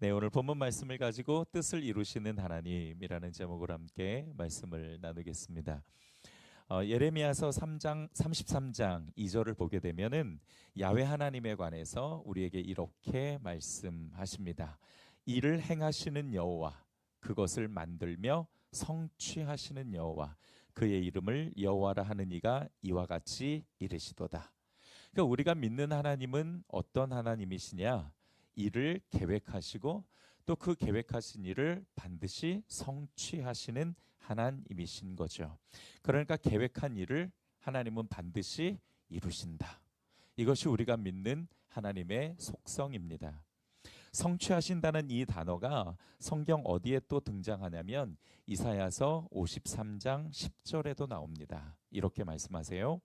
네, 오늘 본문 말씀을 가지고 뜻을 이루시는 하나님이라는 제목으로 함께 말씀을 나누겠습니다. 예레미야서 3장 33장 2절을 보게 되면은 야훼 하나님에 관해서 우리에게 이렇게 말씀하십니다. 이를 행하시는 여호와, 그것을 만들며 성취하시는 여호와, 그의 이름을 여호와라 하는 이가 이와 같이 이르시도다. 그러니까 우리가 믿는 하나님은 어떤 하나님이시냐? 일을 계획하시고 또 그 계획하신 일을 반드시 성취하시는 하나님이신 거죠. 그러니까 계획한 일을 하나님은 반드시 이루신다. 이것이 우리가 믿는 하나님의 속성입니다. 성취하신다는 이 단어가 성경 어디에 또 등장하냐면 이사야서 53장 10절에도 나옵니다. 이렇게 말씀하세요.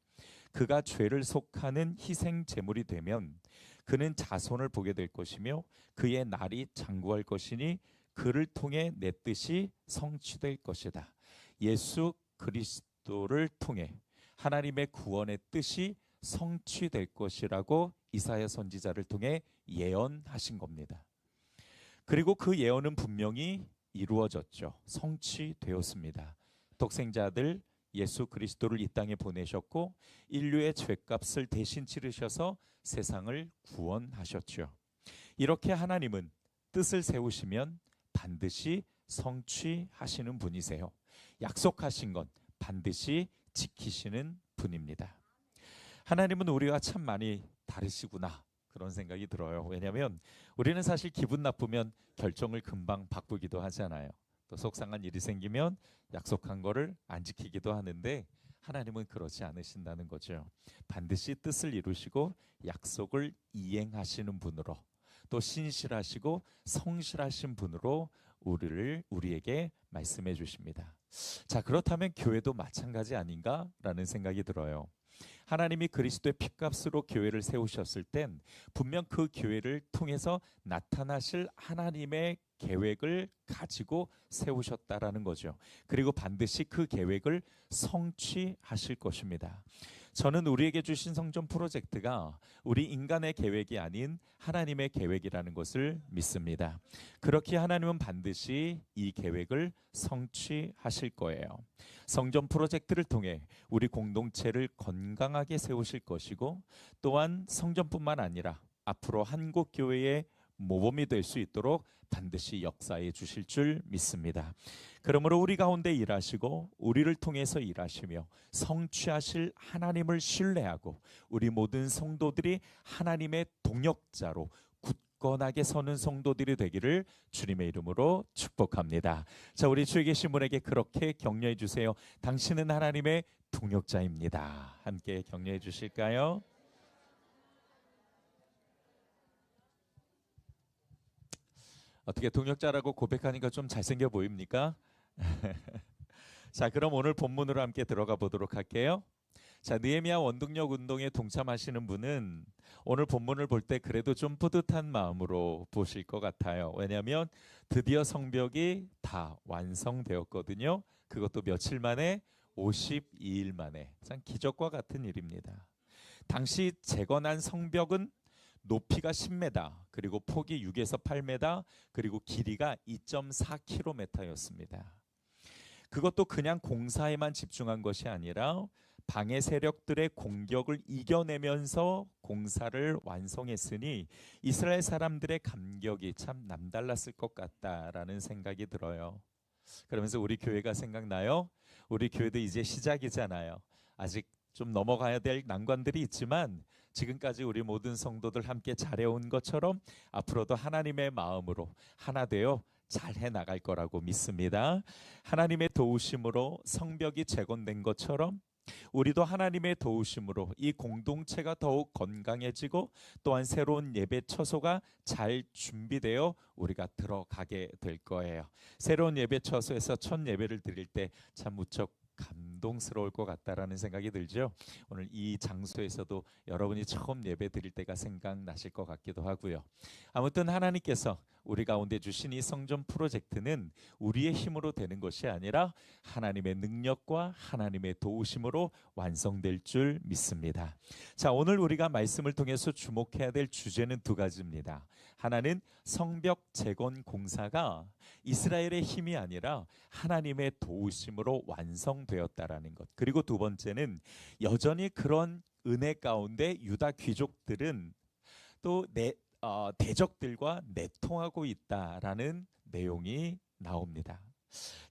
그가 죄를 속하는 희생 제물이 되면 그는 자손을 보게 될 것이며 그의 날이 장구할 것이니 그를 통해 내 뜻이 성취될 것이다. 예수 그리스도를 통해 하나님의 구원의 뜻이 성취될 것이라고 이사야 선지자를 통해 예언하신 겁니다. 그리고 그 예언은 분명히 이루어졌죠. 성취되었습니다. 독생자들 예수 그리스도를 이 땅에 보내셨고 인류의 죄값을 대신 치르셔서 세상을 구원하셨죠. 이렇게 하나님은 뜻을 세우시면 반드시 성취하시는 분이세요. 약속하신 것 반드시 지키시는 분입니다. 하나님은 우리가 참 많이 다르시구나 그런 생각이 들어요. 왜냐하면 우리는 사실 기분 나쁘면 결정을 금방 바꾸기도 하잖아요. 또 속상한 일이 생기면 약속한 거를 안 지키기도 하는데 하나님은 그렇지 않으신다는 거죠. 반드시 뜻을 이루시고 약속을 이행하시는 분으로 또 신실하시고 성실하신 분으로 우리에게 말씀해 주십니다. 자, 그렇다면 교회도 마찬가지 아닌가라는 생각이 들어요. 하나님이 그리스도의 핏값으로 교회를 세우셨을 땐 분명 그 교회를 통해서 나타나실 하나님의 계획을 가지고 세우셨다라는 거죠. 그리고 반드시 그 계획을 성취하실 것입니다. 저는 우리에게 주신 성전 프로젝트가 우리 인간의 계획이 아닌 하나님의 계획이라는 것을 믿습니다. 그렇게 하나님은 반드시 이 계획을 성취하실 거예요. 성전 프로젝트를 통해 우리 공동체를 건강하게 세우실 것이고 또한 성전뿐만 아니라 앞으로 한국교회의 모범이 될 수 있도록 반드시 역사해 주실 줄 믿습니다. 그러므로 우리 가운데 일하시고 우리를 통해서 일하시며 성취하실 하나님을 신뢰하고 우리 모든 성도들이 하나님의 동역자로 굳건하게 서는 성도들이 되기를 주님의 이름으로 축복합니다. 자, 우리 주에 계신 분에게 그렇게 격려해 주세요. 당신은 하나님의 동역자입니다. 함께 격려해 주실까요? 어떻게 동역자라고 고백하니까 좀 잘생겨 보입니까? 자, 그럼 오늘 본문으로 함께 들어가 보도록 할게요. 자, 느헤미야 원동력 운동에 동참하시는 분은 오늘 본문을 볼 때 그래도 좀 뿌듯한 마음으로 보실 것 같아요. 왜냐하면 드디어 성벽이 다 완성되었거든요. 그것도 며칠 만에 52일 만에 참 기적과 같은 일입니다. 당시 재건한 성벽은 높이가 10m, 그리고 폭이 6에서 8m, 그리고 길이가 2.4km였습니다. 그것도 그냥 공사에만 집중한 것이 아니라 방해 세력들의 공격을 이겨내면서 공사를 완성했으니 이스라엘 사람들의 감격이 참 남달랐을 것 같다라는 생각이 들어요. 그러면서 우리 교회가 생각나요? 우리 교회도 이제 시작이잖아요. 아직 좀 넘어가야 될 난관들이 있지만 지금까지 우리 모든 성도들 함께 잘해온 것처럼 앞으로도 하나님의 마음으로 하나 되어 잘 해나갈 거라고 믿습니다. 하나님의 도우심으로 성벽이 재건된 것처럼 우리도 하나님의 도우심으로 이 공동체가 더욱 건강해지고 또한 새로운 예배 처소가 잘 준비되어 우리가 들어가게 될 거예요. 새로운 예배 처소에서 첫 예배를 드릴 때 참 무척 감동스러울 것 같다라는 생각이 들죠. 오늘 이 장소에서도 여러분이 처음 예배 드릴 때가 생각나실 것 같기도 하고요. 아무튼 하나님께서 우리 가운데 주신 이 성전 프로젝트는 우리의 힘으로 되는 것이 아니라 하나님의 능력과 하나님의 도우심으로 완성될 줄 믿습니다. 자, 오늘 우리가 말씀을 통해서 주목해야 될 주제는 두 가지입니다. 하나는 성벽 재건 공사가 이스라엘의 힘이 아니라 하나님의 도우심으로 완성되었다라는 것. 그리고 두 번째는 여전히 그런 은혜 가운데 유다 귀족들은 또 대적들과 내통하고 있다라는 내용이 나옵니다.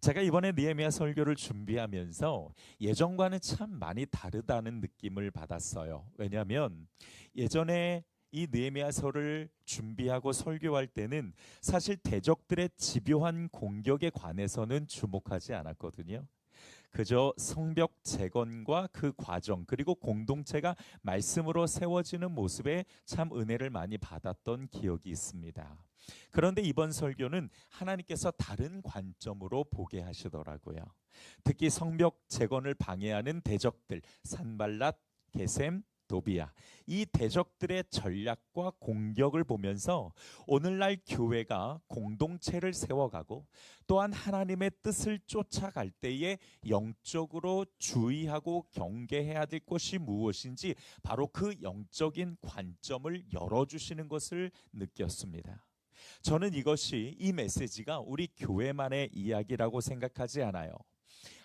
제가 이번에 느헤미야 설교를 준비하면서 예전과는 참 많이 다르다는 느낌을 받았어요. 왜냐하면 예전에 이 느헤미야서를 준비하고 설교할 때는 사실 대적들의 집요한 공격에 관해서는 주목하지 않았거든요. 그저 성벽 재건과 그 과정, 그리고 공동체가 말씀으로 세워지는 모습에 참 은혜를 많이 받았던 기억이 있습니다. 그런데 이번 설교는 하나님께서 다른 관점으로 보게 하시더라고요. 특히 성벽 재건을 방해하는 대적들, 산발랏, 게셈, 도비야, 이 대적들의 전략과 공격을 보면서 오늘날 교회가 공동체를 세워가고 또한 하나님의 뜻을 쫓아갈 때에 영적으로 주의하고 경계해야 될 것이 무엇인지 바로 그 영적인 관점을 열어주시는 것을 느꼈습니다. 저는 이것이, 이 메시지가 우리 교회만의 이야기라고 생각하지 않아요.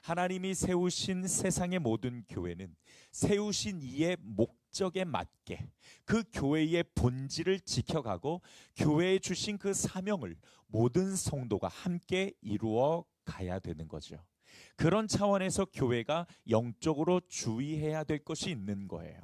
하나님이 세우신 세상의 모든 교회는 세우신 이의 목적에 맞게 그 교회의 본질을 지켜가고 교회에 주신 그 사명을 모든 성도가 함께 이루어 가야 되는 거죠. 그런 차원에서 교회가 영적으로 주의해야 될 것이 있는 거예요.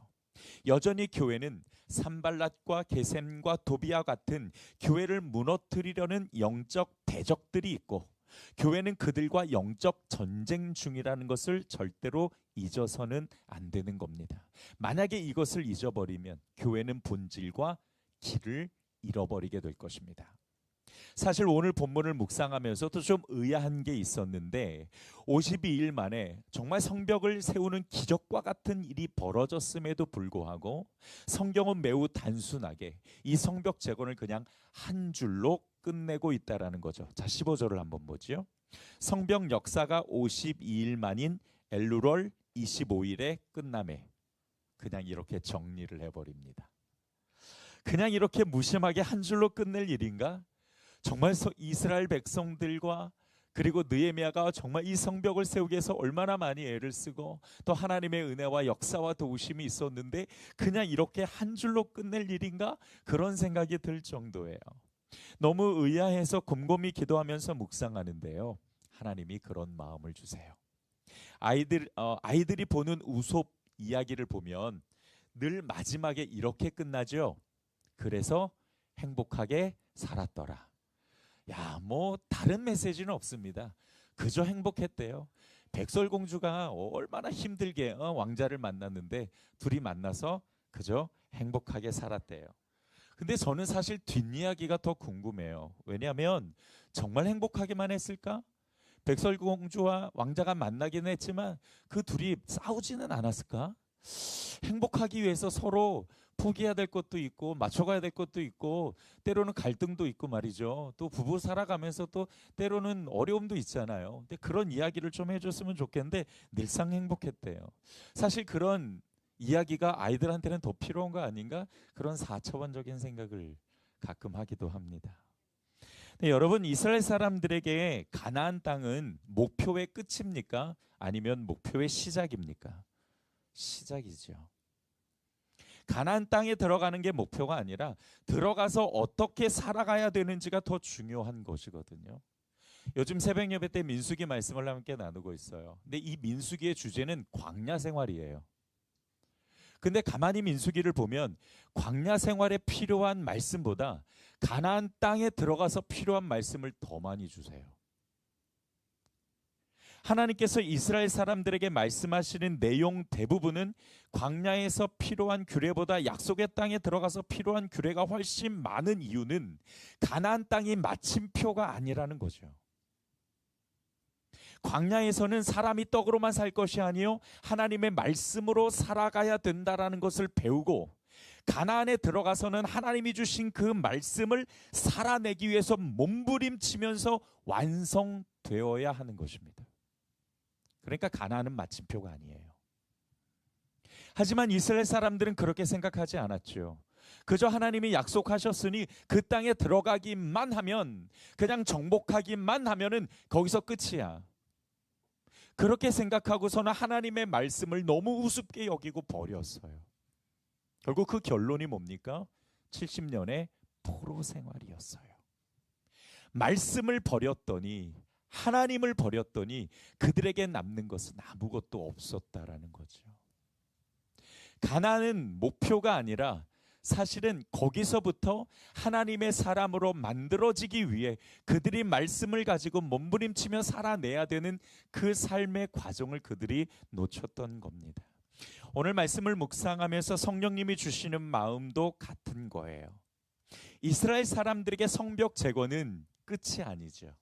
여전히 교회는 산발랏과 게셈과 도비아 같은 교회를 무너뜨리려는 영적 대적들이 있고, 교회는 그들과 영적 전쟁 중이라는 것을 절대로 잊어서는 안 되는 겁니다. 만약에 이것을 잊어버리면 교회는 본질과 길을 잃어버리게 될 것입니다. 사실 오늘 본문을 묵상하면서도 좀 의아한 게 있었는데 52일 만에 정말 성벽을 세우는 기적과 같은 일이 벌어졌음에도 불구하고 성경은 매우 단순하게 이 성벽 재건을 그냥 한 줄로 끝내고 있다라는 거죠. 자, 15절을 한번 보죠. 성벽 역사가 52일 만인 엘루월 25일에 끝남에, 그냥 이렇게 정리를 해버립니다. 그냥 이렇게 무심하게 한 줄로 끝낼 일인가? 정말 이스라엘 백성들과 그리고 느헤미야가 정말 이 성벽을 세우기 위해서 얼마나 많이 애를 쓰고 또 하나님의 은혜와 역사와 도우심이 있었는데 그냥 이렇게 한 줄로 끝낼 일인가? 그런 생각이 들 정도예요. 너무 의아해서 곰곰이 기도하면서 묵상하는데요. 하나님이 그런 마음을 주세요. 아이들이 보는 우솝 이야기를 보면 늘 마지막에 이렇게 끝나죠. 그래서 행복하게 살았더라. 야, 뭐 다른 메시지는 없습니다. 그저 행복했대요. 백설공주가 얼마나 힘들게 왕자를 만났는데 둘이 만나서 그저 행복하게 살았대요. 근데 저는 사실 뒷이야기가 더 궁금해요. 왜냐하면 정말 행복하게만 했을까? 백설공주와 왕자가 만나긴 했지만 그 둘이 싸우지는 않았을까? 행복하기 위해서 서로 포기해야 될 것도 있고 맞춰가야 될 것도 있고 때로는 갈등도 있고 말이죠. 또 부부 살아가면서 또 때로는 어려움도 있잖아요. 근데 그런 이야기를 좀 해줬으면 좋겠는데 늘상 행복했대요. 사실 그런 이야기가 아이들한테는 더 필요한 거 아닌가? 그런 4차원적인 생각을 가끔 하기도 합니다. 네, 여러분, 이스라엘 사람들에게 가나안 땅은 목표의 끝입니까? 아니면 목표의 시작입니까? 시작이죠. 가나안 땅에 들어가는 게 목표가 아니라 들어가서 어떻게 살아가야 되는지가 더 중요한 것이거든요. 요즘 새벽 예배 때 민수기 말씀을 함께 나누고 있어요. 근데 이 민수기의 주제는 광야 생활이에요. 근데 가만히 민수기를 보면 광야 생활에 필요한 말씀보다 가나안 땅에 들어가서 필요한 말씀을 더 많이 주세요. 하나님께서 이스라엘 사람들에게 말씀하시는 내용 대부분은 광야에서 필요한 규례보다 약속의 땅에 들어가서 필요한 규례가 훨씬 많은 이유는 가나안 땅이 마침표가 아니라는 거죠. 광야에서는 사람이 떡으로만 살 것이 아니요 하나님의 말씀으로 살아가야 된다라는 것을 배우고, 가나안에 들어가서는 하나님이 주신 그 말씀을 살아내기 위해서 몸부림치면서 완성되어야 하는 것입니다. 그러니까 가나안은 마침표가 아니에요. 하지만 이스라엘 사람들은 그렇게 생각하지 않았죠. 그저 하나님이 약속하셨으니 그 땅에 들어가기만 하면, 그냥 정복하기만 하면은 거기서 끝이야. 그렇게 생각하고서는 하나님의 말씀을 너무 우습게 여기고 버렸어요. 결국 그 결론이 뭡니까? 70년의 포로 생활이었어요. 말씀을 버렸더니, 하나님을 버렸더니 그들에게 남는 것은 아무것도 없었다라는 거죠. 가나안은 목표가 아니라 사실은 거기서부터 하나님의 사람으로 만들어지기 위해 그들이 말씀을 가지고 몸부림치며 살아내야 되는 그 삶의 과정을 그들이 놓쳤던 겁니다. 오늘 말씀을 묵상하면서 성령님이 주시는 마음도 같은 거예요. 이스라엘 사람들에게 성벽 제거는 끝이 아니죠.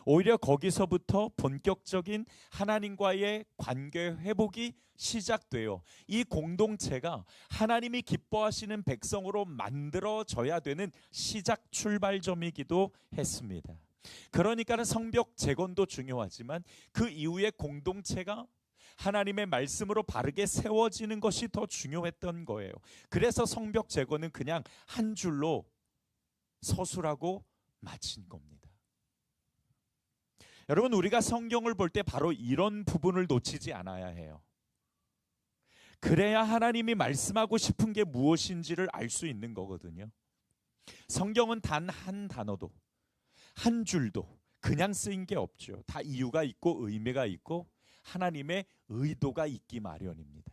오히려 거기서부터 본격적인 하나님과의 관계 회복이 시작돼요. 이 공동체가 하나님이 기뻐하시는 백성으로 만들어져야 되는 시작 출발점이기도 했습니다. 그러니까는 성벽 재건도 중요하지만 그 이후에 공동체가 하나님의 말씀으로 바르게 세워지는 것이 더 중요했던 거예요. 그래서 성벽 재건은 그냥 한 줄로 서술하고 마친 겁니다. 여러분, 우리가 성경을 볼 때 바로 이런 부분을 놓치지 않아야 해요. 그래야 하나님이 말씀하고 싶은 게 무엇인지를 알 수 있는 거거든요. 성경은 단 한 단어도, 한 줄도 그냥 쓰인 게 없죠. 다 이유가 있고 의미가 있고 하나님의 의도가 있기 마련입니다.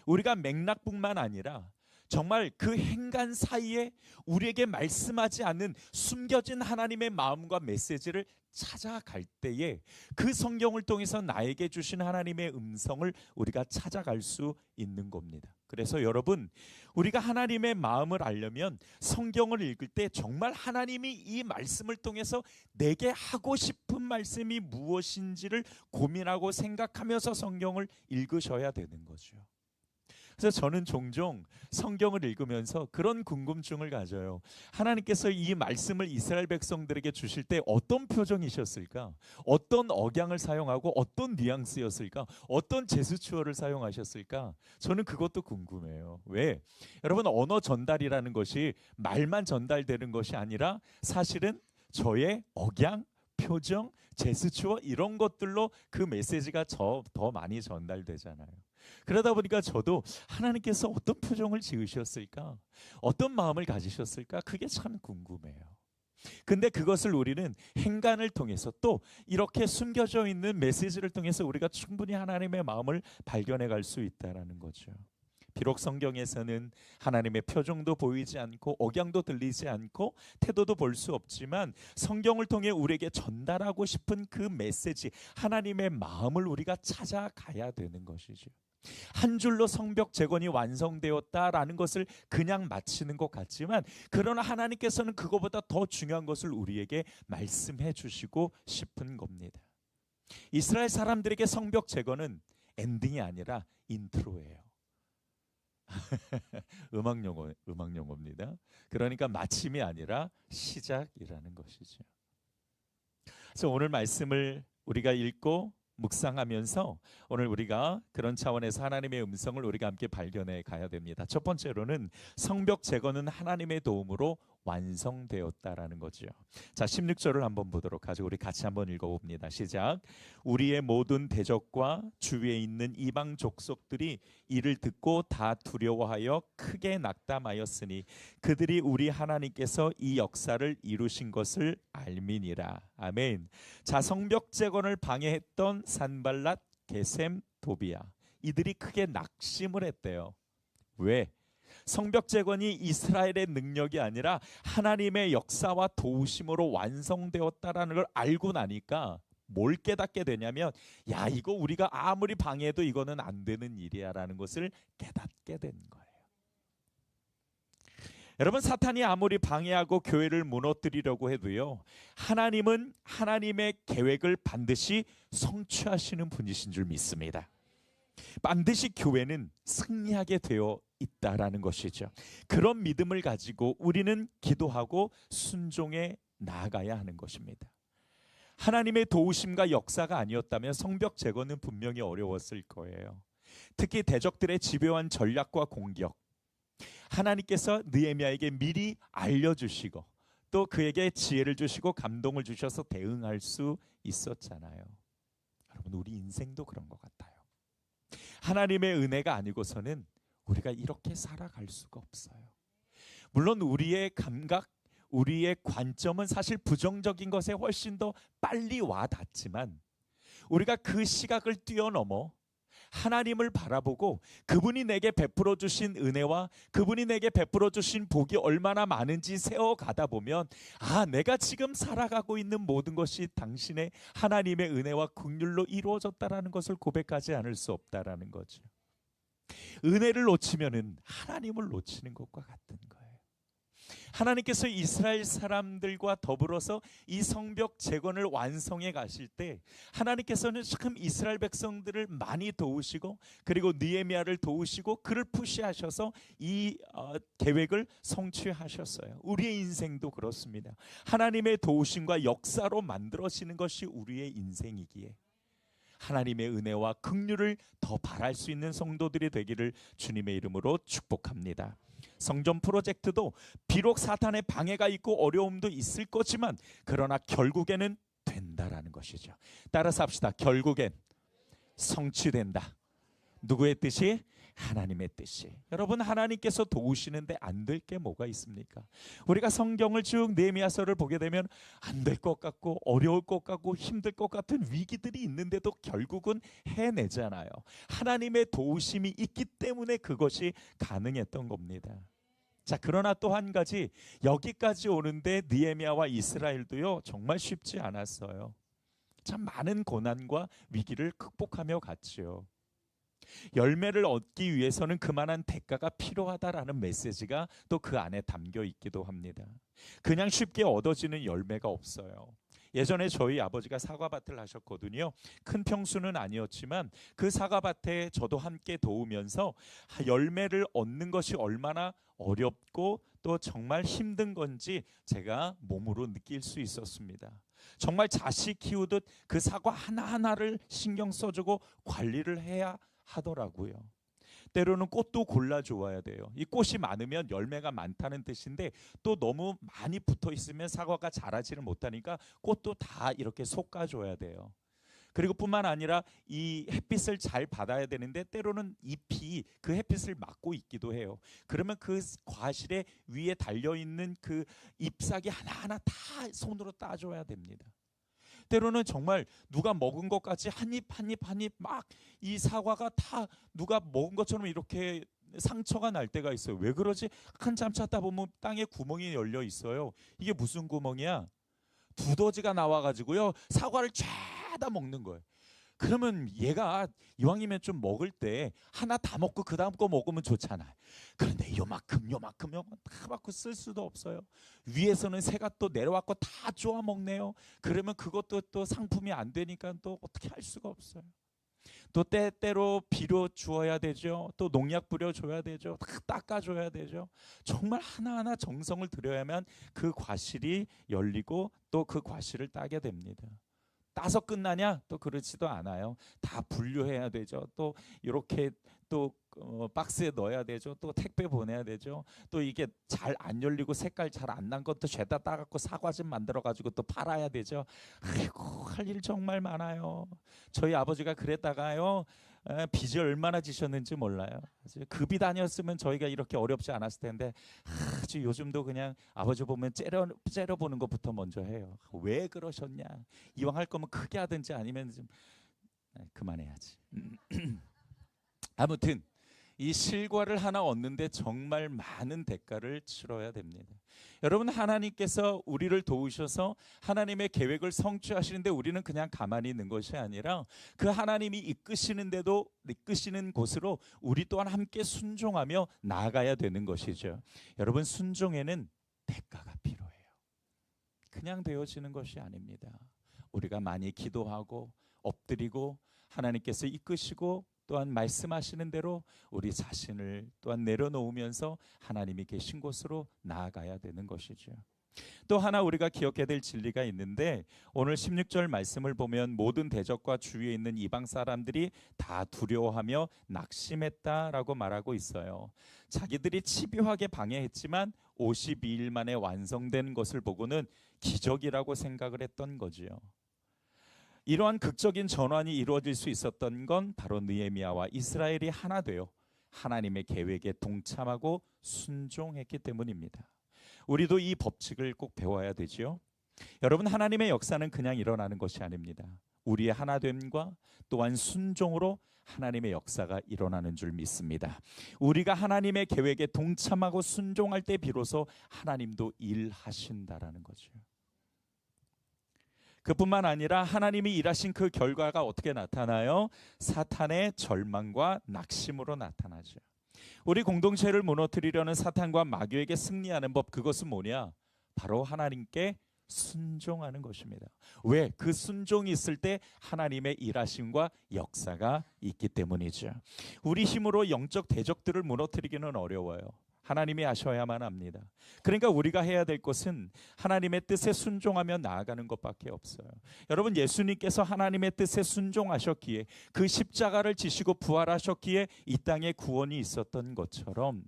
우리가 맥락뿐만 아니라 정말 그 행간 사이에 우리에게 말씀하지 않는 숨겨진 하나님의 마음과 메시지를 찾아갈 때에 그 성경을 통해서 나에게 주신 하나님의 음성을 우리가 찾아갈 수 있는 겁니다. 그래서 여러분, 우리가 하나님의 마음을 알려면 성경을 읽을 때 정말 하나님이 이 말씀을 통해서 내게 하고 싶은 말씀이 무엇인지를 고민하고 생각하면서 성경을 읽으셔야 되는 거죠. 그래서 저는 종종 성경을 읽으면서 그런 궁금증을 가져요. 하나님께서 이 말씀을 이스라엘 백성들에게 주실 때 어떤 표정이셨을까? 어떤 억양을 사용하고 어떤 뉘앙스였을까? 어떤 제스처를 사용하셨을까? 저는 그것도 궁금해요. 왜? 여러분, 언어 전달이라는 것이 말만 전달되는 것이 아니라 사실은 저의 억양, 표정, 제스처 이런 것들로 그 메시지가 더 많이 전달되잖아요. 그러다 보니까 저도 하나님께서 어떤 표정을 지으셨을까? 어떤 마음을 가지셨을까? 그게 참 궁금해요. 근데 그것을 우리는 행간을 통해서 또 이렇게 숨겨져 있는 메시지를 통해서 우리가 충분히 하나님의 마음을 발견해 갈 수 있다는 거죠. 비록 성경에서는 하나님의 표정도 보이지 않고 억양도 들리지 않고 태도도 볼 수 없지만 성경을 통해 우리에게 전달하고 싶은 그 메시지, 하나님의 마음을 우리가 찾아가야 되는 것이죠. 한 줄로 성벽 재건이 완성되었다라는 것을 그냥 마치는 것 같지만, 그러나 하나님께서는 그것보다 더 중요한 것을 우리에게 말씀해 주시고 싶은 겁니다. 이스라엘 사람들에게 성벽 재건은 엔딩이 아니라 인트로예요. 음악 용어입니다. 그러니까 마침이 아니라 시작이라는 것이죠. 그래서 오늘 말씀을 우리가 읽고 묵상하면서 오늘 우리가 그런 차원에서 하나님의 음성을 우리가 함께 발견해 가야 됩니다. 첫 번째로는 성벽 재건은 하나님의 도움으로 완성되었다라는 거죠. 자, 16절을 한번 보도록 하죠. 우리 같이 한번 읽어봅니다. 시작. 우리의 모든 대적과 주위에 있는 이방 족속들이 이를 듣고 다 두려워하여 크게 낙담하였으니 그들이 우리 하나님께서 이 역사를 이루신 것을 알미니라. 아멘. 자, 성벽 재건을 방해했던 산발랏, 게셈, 도비야, 이들이 크게 낙심을 했대요. 왜? 성벽 재건이 이스라엘의 능력이 아니라 하나님의 역사와 도우심으로 완성되었다라는 걸 알고 나니까 뭘 깨닫게 되냐면, 야, 이거 우리가 아무리 방해해도 이거는 안 되는 일이야 라는 것을 깨닫게 된 거예요. 여러분, 사탄이 아무리 방해하고 교회를 무너뜨리려고 해도요, 하나님은 하나님의 계획을 반드시 성취하시는 분이신 줄 믿습니다. 반드시 교회는 승리하게 되어 있다라는 것이죠. 그런 믿음을 가지고 우리는 기도하고 순종해 나아가야 하는 것입니다. 하나님의 도우심과 역사가 아니었다면 성벽 재건은 분명히 어려웠을 거예요. 특히 대적들의 집요한 전략과 공격, 하나님께서 느헤미야에게 미리 알려주시고 또 그에게 지혜를 주시고 감동을 주셔서 대응할 수 있었잖아요. 여러분, 우리 인생도 그런 것 같아요. 하나님의 은혜가 아니고서는 우리가 이렇게 살아갈 수가 없어요. 물론 우리의 감각, 우리의 관점은 사실 부정적인 것에 훨씬 더 빨리 와 닿지만 우리가 그 시각을 뛰어넘어 하나님을 바라보고 그분이 내게 베풀어 주신 은혜와 그분이 내게 베풀어 주신 복이 얼마나 많은지 세워가다 보면, 아, 내가 지금 살아가고 있는 모든 것이 당신의 하나님의 은혜와 긍휼로 이루어졌다라는 것을 고백하지 않을 수 없다라는 거죠. 은혜를 놓치면은 하나님을 놓치는 것과 같은 거예요. 하나님께서 이스라엘 사람들과 더불어서 이 성벽 재건을 완성해 가실 때 하나님께서는 참 이스라엘 백성들을 많이 도우시고 그리고 느헤미야를 도우시고 그를 푸시하셔서 이 계획을 성취하셨어요. 우리의 인생도 그렇습니다. 하나님의 도우심과 역사로 만들어지는 것이 우리의 인생이기에 하나님의 은혜와 긍휼을 더 바랄 수 있는 성도들이 되기를 주님의 이름으로 축복합니다. 성전 프로젝트도 비록 사탄의 방해가 있고 어려움도 있을 거지만 그러나 결국에는 된다라는 것이죠. 따라서 합시다. 결국엔 성취된다. 누구의 뜻이? 하나님의 뜻이. 여러분, 하나님께서 도우시는데 안 될 게 뭐가 있습니까? 우리가 성경을 쭉 느헤미야서를 보게 되면 안 될 것 같고 어려울 것 같고 힘들 것 같은 위기들이 있는데도 결국은 해내잖아요. 하나님의 도우심이 있기 때문에 그것이 가능했던 겁니다. 자, 그러나 또 한 가지, 여기까지 오는데 느헤미야와 이스라엘도요 정말 쉽지 않았어요. 참 많은 고난과 위기를 극복하며 갔지요. 열매를 얻기 위해서는 그만한 대가가 필요하다라는 메시지가 또 그 안에 담겨 있기도 합니다. 그냥 쉽게 얻어지는 열매가 없어요. 예전에 저희 아버지가 사과밭을 하셨거든요. 큰 평수는 아니었지만 그 사과밭에 저도 함께 도우면서 열매를 얻는 것이 얼마나 어렵고 또 정말 힘든 건지 제가 몸으로 느낄 수 있었습니다. 정말 자식 키우듯 그 사과 하나하나를 신경 써주고 관리를 해야 하더라고요. 때로는 꽃도 골라 주어야 돼요. 이 꽃이 많으면 열매가 많다는 뜻인데 또 너무 많이 붙어 있으면 사과가 자라지를 못하니까 꽃도 다 이렇게 솎아줘야 돼요. 그리고 뿐만 아니라 이 햇빛을 잘 받아야 되는데 때로는 잎이 그 햇빛을 막고 있기도 해요. 그러면 그 과실에 위에 달려있는 그 잎사귀 하나하나 다 손으로 따줘야 됩니다. 때로는 정말 누가 먹은 것 같이 한 입 한 입 한 입 막 이 사과가 다 누가 먹은 것처럼 이렇게 상처가 날 때가 있어요. 왜 그러지? 한참 찾다 보면 땅에 구멍이 열려 있어요. 이게 무슨 구멍이야? 두더지가 나와가지고요 사과를 죄다 먹는 거예요. 그러면 얘가 이왕이면 좀 먹을 때 하나 다 먹고 그 다음 거 먹으면 좋잖아요. 그런데 요만큼 다 받고 쓸 수도 없어요. 위에서는 새가 또 내려왔고 다 쪼아 먹네요. 그러면 그것도 또 상품이 안 되니까 또 어떻게 할 수가 없어요. 또 때때로 비료 주어야 되죠. 또 농약 뿌려줘야 되죠. 다 닦아줘야 되죠. 정말 하나하나 정성을 들여야만 그 과실이 열리고 또 그 과실을 따게 됩니다. 따서 끝나냐? 또 그렇지도 않아요. 다 분류해야 되죠. 또 이렇게 또 박스에 넣어야 되죠. 또 택배 보내야 되죠. 또 이게 잘 안 열리고 색깔 잘 안 난 것도 죄다 따갖고 사과즙 만들어 가지고 또 팔아야 되죠. 아이고, 할 일 정말 많아요. 저희 아버지가 그랬다가요 빚이 얼마나 지셨는지 몰라요. 그 빚 아니었으면 저희가 이렇게 어렵지 않았을 텐데 아주 요즘도 그냥 아버지 보면 째려보는 것부터 먼저 해요. 왜 그러셨냐? 이왕 할 거면 크게 하든지 아니면 좀 그만해야지. 아무튼 이 실과를 하나 얻는데 정말 많은 대가를 치러야 됩니다. 여러분, 하나님께서 우리를 도우셔서 하나님의 계획을 성취하시는데 우리는 그냥 가만히 있는 것이 아니라 그 하나님이 이끄시는 곳으로 우리 또한 함께 순종하며 나아가야 되는 것이죠. 여러분, 순종에는 대가가 필요해요. 그냥 되어지는 것이 아닙니다. 우리가 많이 기도하고 엎드리고 하나님께서 이끄시고 또한 말씀하시는 대로 우리 자신을 또한 내려놓으면서 하나님이 계신 곳으로 나아가야 되는 것이죠. 또 하나 우리가 기억해야 될 진리가 있는데, 오늘 16절 말씀을 보면 모든 대적과 주위에 있는 이방 사람들이 다 두려워하며 낙심했다라고 말하고 있어요. 자기들이 집요하게 방해했지만 52일 만에 완성된 것을 보고는 기적이라고 생각을 했던 거지요. 이러한 극적인 전환이 이루어질 수 있었던 건 바로 느헤미야와 이스라엘이 하나 되어 하나님의 계획에 동참하고 순종했기 때문입니다. 우리도 이 법칙을 꼭 배워야 되지요. 여러분, 하나님의 역사는 그냥 일어나는 것이 아닙니다. 우리의 하나됨과 또한 순종으로 하나님의 역사가 일어나는 줄 믿습니다. 우리가 하나님의 계획에 동참하고 순종할 때 비로소 하나님도 일하신다라는 거죠. 그뿐만 아니라 하나님이 일하신 그 결과가 어떻게 나타나요? 사탄의 절망과 낙심으로 나타나죠. 우리 공동체를 무너뜨리려는 사탄과 마귀에게 승리하는 법, 그것은 뭐냐? 바로 하나님께 순종하는 것입니다. 왜? 그 순종이 있을 때 하나님의 일하심과 역사가 있기 때문이죠. 우리 힘으로 영적 대적들을 무너뜨리기는 어려워요. 하나님이 하셔야만 합니다. 그러니까 우리가 해야 될 것은 하나님의 뜻에 순종하며 나아가는 것밖에 없어요. 여러분, 예수님께서 하나님의 뜻에 순종하셨기에, 그 십자가를 지시고 부활하셨기에 이 땅에 구원이 있었던 것처럼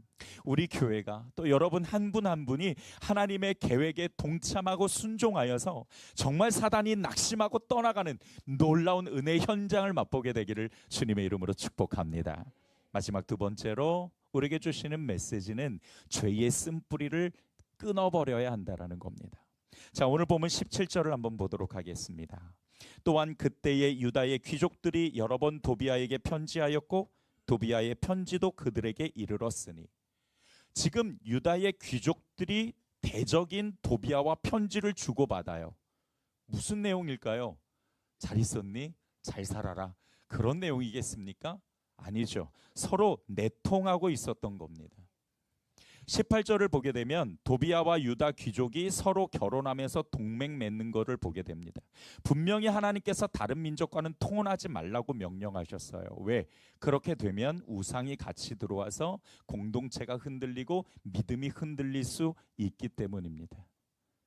우리 교회가, 또 여러분 한 분 한 분이 하나님의 계획에 동참하고 순종하여서 정말 사단이 낙심하고 떠나가는 놀라운 은혜의 현장을 맛보게 되기를 주님의 이름으로 축복합니다. 마지막 두 번째로 우리에게 주시는 메시지는 죄의 쓴뿌리를 끊어버려야 한다라는 겁니다. 자, 오늘 보면 17절을 한번 보도록 하겠습니다. 또한 그때의 유다의 귀족들이 여러 번 도비아에게 편지하였고 도비아의 편지도 그들에게 이르렀으니, 지금 유다의 귀족들이 대적인 도비아와 편지를 주고받아요. 무슨 내용일까요? 잘 있었니? 잘 살아라. 그런 내용이겠습니까? 아니죠. 서로 내통하고 있었던 겁니다. 18절을 보게 되면 도비아와 유다 귀족이 서로 결혼하면서 동맹 맺는 것을 보게 됩니다. 분명히 하나님께서 다른 민족과는 통혼하지 말라고 명령하셨어요. 왜? 그렇게 되면 우상이 같이 들어와서 공동체가 흔들리고 믿음이 흔들릴 수 있기 때문입니다.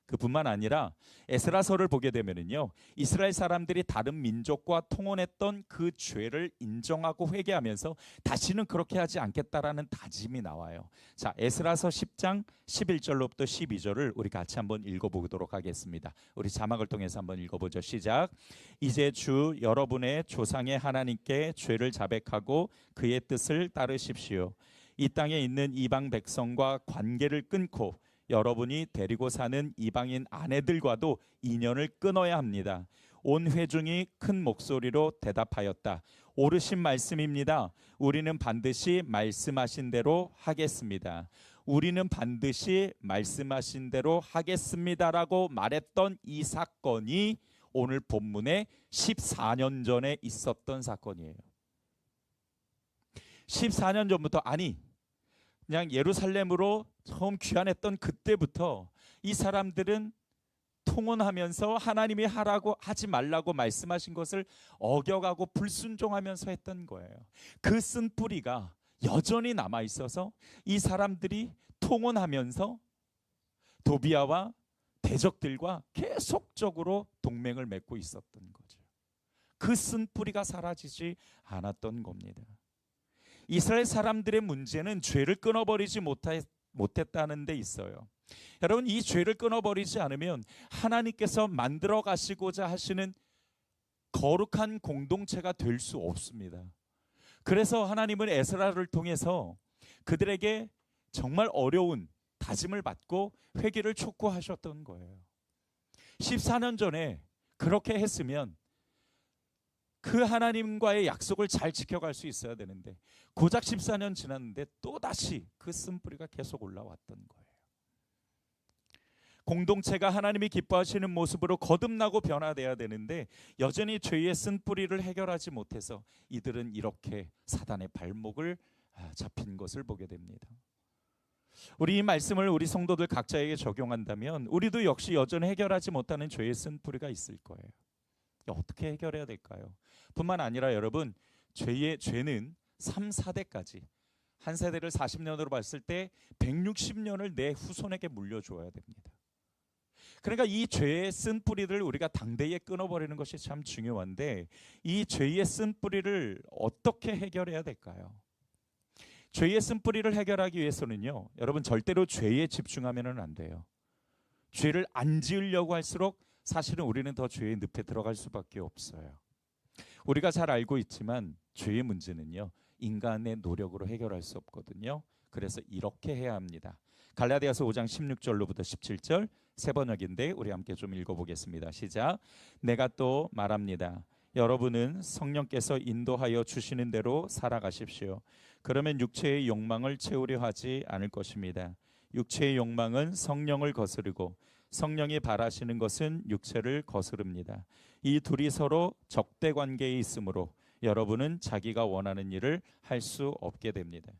그뿐만 아니라 에스라서를 보게 되면은요, 이스라엘 사람들이 다른 민족과 통혼했던 그 죄를 인정하고 회개하면서 다시는 그렇게 하지 않겠다라는 다짐이 나와요. 자, 에스라서 10장 11절로부터 12절을 우리 같이 한번 읽어보도록 하겠습니다. 우리 자막을 통해서 한번 읽어보죠. 시작. 이제 주 여러분의 조상의 하나님께 죄를 자백하고 그의 뜻을 따르십시오. 이 땅에 있는 이방 백성과 관계를 끊고 여러분이 데리고 사는 이방인 아내들과도 인연을 끊어야 합니다. 온 회중이 큰 목소리로 대답하였다. 옳으신 말씀입니다. 우리는 반드시 말씀하신 대로 하겠습니다. 우리는 반드시 말씀하신 대로 하겠습니다라고 말했던 이 사건이 오늘 본문에 14년 전에 있었던 사건이에요. 14년 전부터, 아니 그냥 예루살렘으로 처음 귀환했던 그때부터 이 사람들은 통혼하면서 하나님이 하라고 하지 말라고 말씀하신 것을 어겨가고 불순종하면서 했던 거예요. 그 쓴 뿌리가 여전히 남아 있어서 이 사람들이 통혼하면서 도비아와 대적들과 계속적으로 동맹을 맺고 있었던 거죠. 그 쓴 뿌리가 사라지지 않았던 겁니다. 이스라엘 사람들의 문제는 죄를 끊어버리지 못했다는 데 있어요. 여러분, 이 죄를 끊어버리지 않으면 하나님께서 만들어 가시고자 하시는 거룩한 공동체가 될 수 없습니다. 그래서 하나님은 에스라를 통해서 그들에게 정말 어려운 다짐을 받고 회개를 촉구하셨던 거예요. 14년 전에 그렇게 했으면 그 하나님과의 약속을 잘 지켜갈 수 있어야 되는데 고작 14년 지났는데 또다시 그 쓴뿌리가 계속 올라왔던 거예요. 공동체가 하나님이 기뻐하시는 모습으로 거듭나고 변화돼야 되는데 여전히 죄의 쓴뿌리를 해결하지 못해서 이들은 이렇게 사단의 발목을 잡힌 것을 보게 됩니다. 우리 이 말씀을 우리 성도들 각자에게 적용한다면 우리도 역시 여전히 해결하지 못하는 죄의 쓴뿌리가 있을 거예요. 어떻게 해결해야 될까요? 뿐만 아니라 여러분, 죄는 3, 4대까지, 한 세대를 40년으로 봤을 때 160년을 내 후손에게 물려줘야 됩니다. 그러니까 이 죄의 쓴뿌리를 우리가 당대에 끊어버리는 것이 참 중요한데 이 죄의 쓴뿌리를 어떻게 해결해야 될까요? 죄의 쓴뿌리를 해결하기 위해서는요, 여러분 절대로 죄에 집중하면 안 돼요. 죄를 안 지으려고 할수록 사실은 우리는 더 죄의 늪에 들어갈 수밖에 없어요. 우리가 잘 알고 있지만 죄의 문제는요, 인간의 노력으로 해결할 수 없거든요. 그래서 이렇게 해야 합니다. 갈라디아서 5장 16절로부터 17절 세 번역인데 우리 함께 좀 읽어보겠습니다. 시작. 내가 또 말합니다. 여러분은 성령께서 인도하여 주시는 대로 살아가십시오. 그러면 육체의 욕망을 채우려 하지 않을 것입니다. 육체의 욕망은 성령을 거스르고 성령이 바라시는 것은 육체를 거스릅니다. 이 둘이 서로 적대 관계에 있으므로 여러분은 자기가 원하는 일을 할 수 없게 됩니다.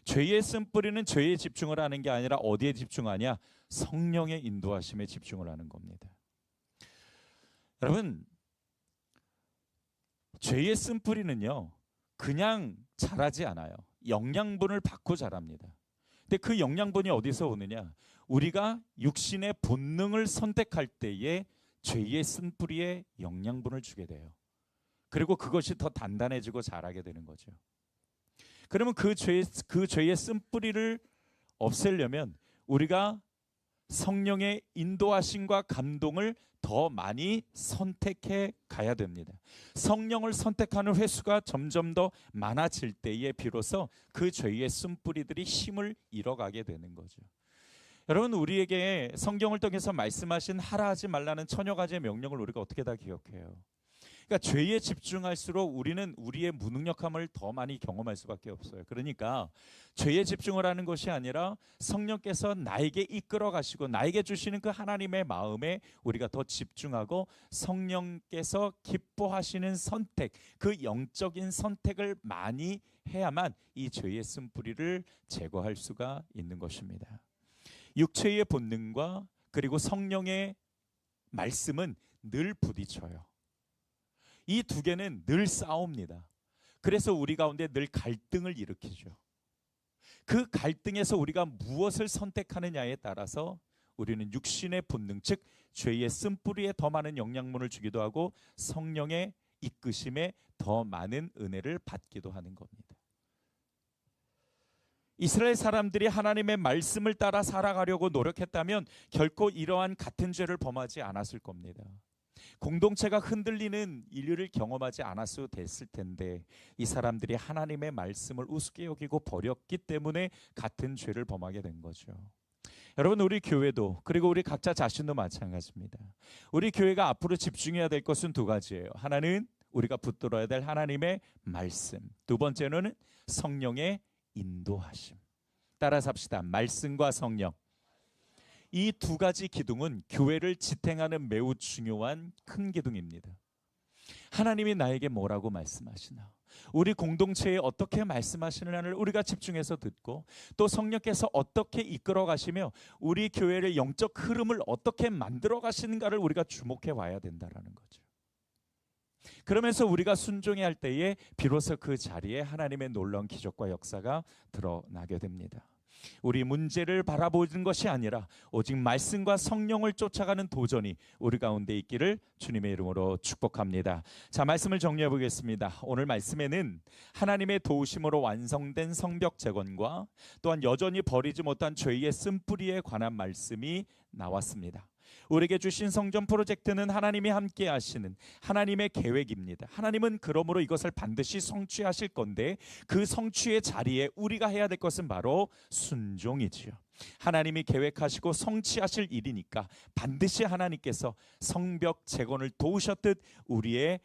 죄의 쓴뿌리는 죄에 집중을 하는 게 아니라 어디에 집중하냐? 성령의 인도하심에 집중을 하는 겁니다. 여러분, 죄의 쓴뿌리는요, 그냥 자라지 않아요. 영양분을 받고 자랍니다. 근데 그 영양분이 어디서 오느냐? 우리가 육신의 본능을 선택할 때에 죄의 쓴뿌리에 영양분을 주게 돼요. 그리고 그것이 더 단단해지고 자라게 되는 거죠. 그러면 그 죄의 쓴뿌리를 없애려면 우리가 성령의 인도하심과 감동을 더 많이 선택해 가야 됩니다. 성령을 선택하는 횟수가 점점 더 많아질 때에 비로소 그 죄의 쓴뿌리들이 힘을 잃어가게 되는 거죠. 여러분, 우리에게 성경을 통해서 말씀하신 하라 하지 말라는 천여 가지의 명령을 우리가 어떻게 다 기억해요? 그러니까 죄에 집중할수록 우리는 우리의 무능력함을 더 많이 경험할 수밖에 없어요. 그러니까 죄에 집중을 하는 것이 아니라 성령께서 나에게 이끌어 가시고 나에게 주시는 그 하나님의 마음에 우리가 더 집중하고 성령께서 기뻐하시는 선택, 그 영적인 선택을 많이 해야만 이 죄의 쓴뿌리를 제거할 수가 있는 것입니다. 육체의 본능과 그리고 성령의 말씀은 늘 부딪혀요. 이 두 개는 늘 싸웁니다. 그래서 우리 가운데 늘 갈등을 일으키죠. 그 갈등에서 우리가 무엇을 선택하느냐에 따라서 우리는 육신의 본능, 즉 죄의 쓴뿌리에 더 많은 영양분을 주기도 하고 성령의 이끄심에 더 많은 은혜를 받기도 하는 겁니다. 이스라엘 사람들이 하나님의 말씀을 따라 살아가려고 노력했다면 결코 이러한 같은 죄를 범하지 않았을 겁니다. 공동체가 흔들리는 인류를 경험하지 않았어도 됐을 텐데 이 사람들이 하나님의 말씀을 우습게 여기고 버렸기 때문에 같은 죄를 범하게 된 거죠. 여러분, 우리 교회도 그리고 우리 각자 자신도 마찬가지입니다. 우리 교회가 앞으로 집중해야 될 것은 두 가지예요. 하나는 우리가 붙들어야 될 하나님의 말씀, 두 번째는 성령의 인도하심. 따라서 합시다. 말씀과 성령. 이 두 가지 기둥은 교회를 지탱하는 매우 중요한 큰 기둥입니다. 하나님이 나에게 뭐라고 말씀하시나, 우리 공동체에 어떻게 말씀하시느냐를 우리가 집중해서 듣고 또 성령께서 어떻게 이끌어 가시며 우리 교회의 영적 흐름을 어떻게 만들어 가시는가를 우리가 주목해 와야 된다는 거죠. 그러면서 우리가 순종해야 할 때에 비로소 그 자리에 하나님의 놀라운 기적과 역사가 드러나게 됩니다. 우리 문제를 바라보는 것이 아니라 오직 말씀과 성령을 쫓아가는 도전이 우리 가운데 있기를 주님의 이름으로 축복합니다. 자, 말씀을 정리해 보겠습니다. 오늘 말씀에는 하나님의 도우심으로 완성된 성벽 재건과 또한 여전히 버리지 못한 죄의 쓴뿌리에 관한 말씀이 나왔습니다. 우리에게 주신 성전 프로젝트는 하나님이 함께 하시는 하나님의 계획입니다. 하나님은 그러므로 이것을 반드시 성취하실 건데 그 성취의 자리에 우리가 해야 될 것은 바로 순종이지요. 하나님이 계획하시고 성취하실 일이니까 반드시 하나님께서 성벽 재건을 도우셨듯 우리의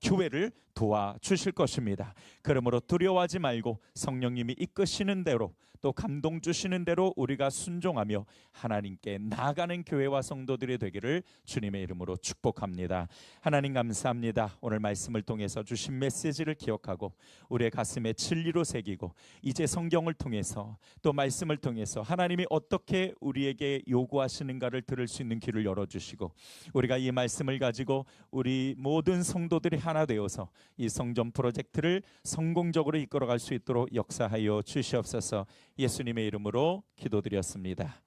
교회를 도와주실 것입니다. 그러므로 두려워하지 말고 성령님이 이끄시는 대로 또 감동 주시는 대로 우리가 순종하며 하나님께 나아가는 교회와 성도들이 되기를 주님의 이름으로 축복합니다. 하나님 감사합니다. 오늘 말씀을 통해서 주신 메시지를 기억하고 우리의 가슴에 진리로 새기고 이제 성경을 통해서 또 말씀을 통해서 하나님이 어떻게 우리에게 요구하시는가를 들을 수 있는 귀를 열어주시고 우리가 이 말씀을 가지고 우리 모든 성도들이 하나 되어서 이 성전 프로젝트를 성공적으로 이끌어갈 수 있도록 역사하여 주시옵소서. 예수님의 이름으로 기도드렸습니다.